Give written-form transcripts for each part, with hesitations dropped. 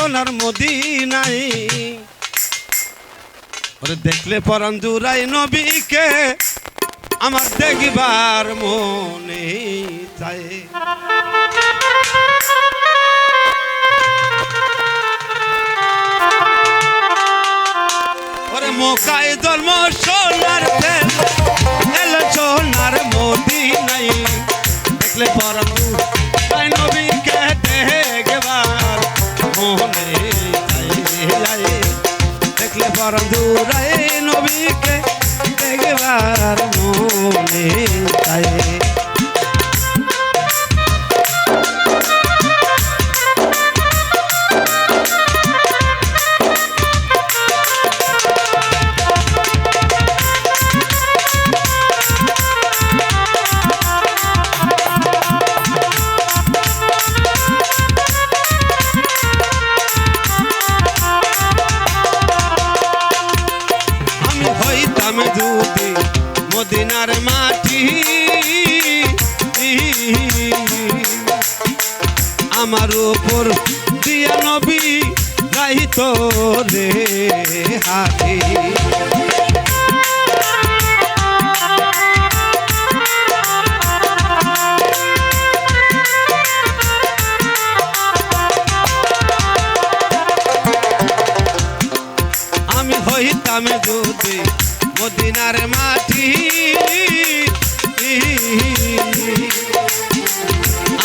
সোনার মদিনায় ওরে দেখলে পরাণ জুড়াই নবীকে আমার দেখবার মনে চায় ওরে মক্কায় জন্ম সোনার তেল এলো সোনার মদিনায় দেখলে পরাণ জুড়াই নবীকে দেখবার মনে চায় দেখলে পরাণ জুড়াই নবীকে দেখবার মনে চায় যদি মদিনার মাটি আমার উপর দিয়া নবী যাইত রে হাতি আমি হইতাম যদি মদিনার মাটি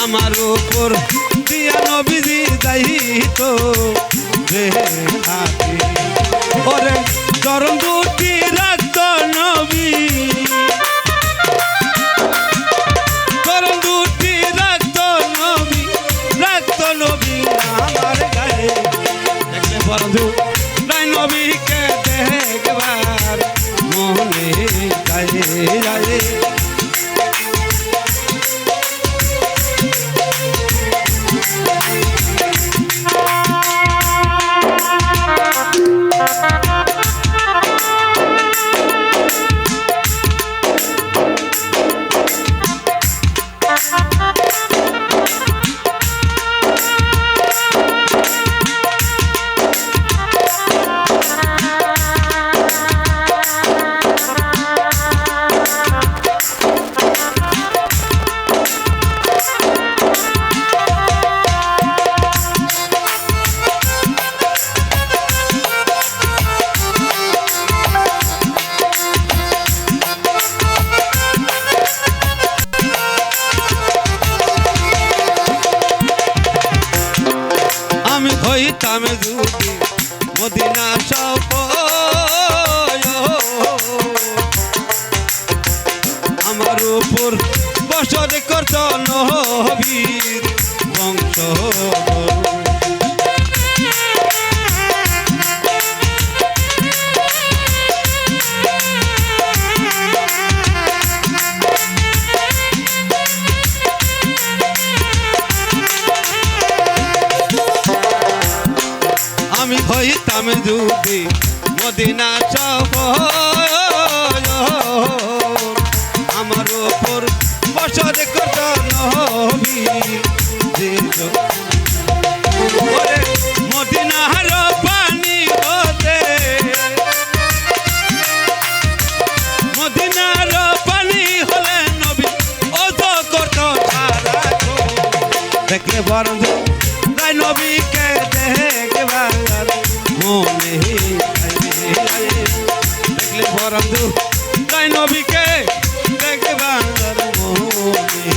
আমার উপর দিয়া নবীজি যাইতো রে হাতি ওরে চরণ দুটি রাখত নবী চরণ দুটি রাখত নবী আমার গায়ে দেখলে বন্ধু নাই নবীকে দেখবার মনে চায় হইতাম যদি মদিনা সপ আমার উপর বসর করত নবীর বংশ আমি হইতাম যদি মদিনা সপ আমার উপর বসর করত নবীর মদিনার পানি হতে মদিনার পানি হলে নবী ও তো করত দেখলে বন্ধু তাই নবীকে দেখবার মনে দেখলে বন্ধু তাই নবীকে দেখবার মনে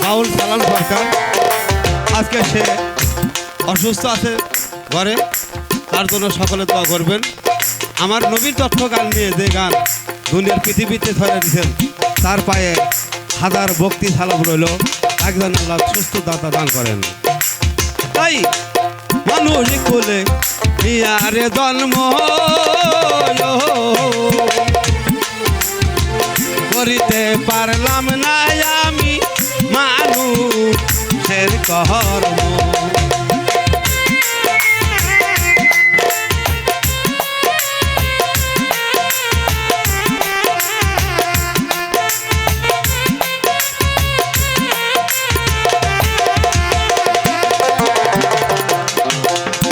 বাউল সালাম সরকার আজকে সে অসুস্থ আছে ঘরে, তার জন্য সকলে দোয়া করবেন। আমার নবীর তথ্য গান নিয়ে যে গান দুনিয়ার পৃথিবীতে ধরে দিয়েছেন, তার পায়ে হাজার ভক্তি সালাম রইল, একজন আল্লাহ সুস্থ দাতা দান করেন। তাই মানুষ কুলে নিয়ারে জন্ম করিতে পারলাম না আমি মানুষের কর্ম।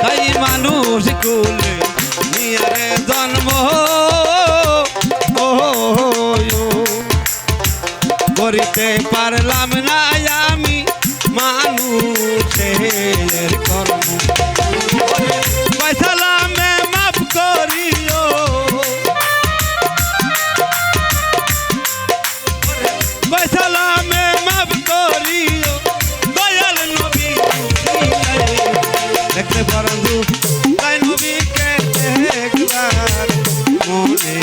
তাই মানুষ কুলে নিয়ারে জন্ম করিতে পারলাম না আমি মানুষের কর্ম। পয়সালামে মাফ করিও, পয়সালামে মাফ করিও দয়াল নবী। দেখতে বন্ধু তাই নবীকে দেখবার মনে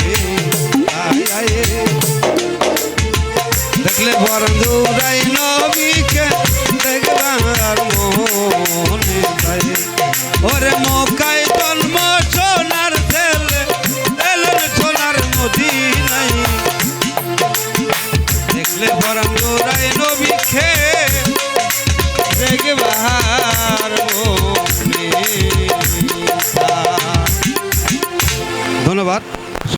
দেখলে বন্ধু রাই নবীকে দেখবার মনে যায়। ওরে মক্কায় জন্ম সোনার ছেলে এলেন সোনার মদিনায়। দেখলে বন্ধু রাই নবীকে দেখবার মনে। ধন্যবাদ।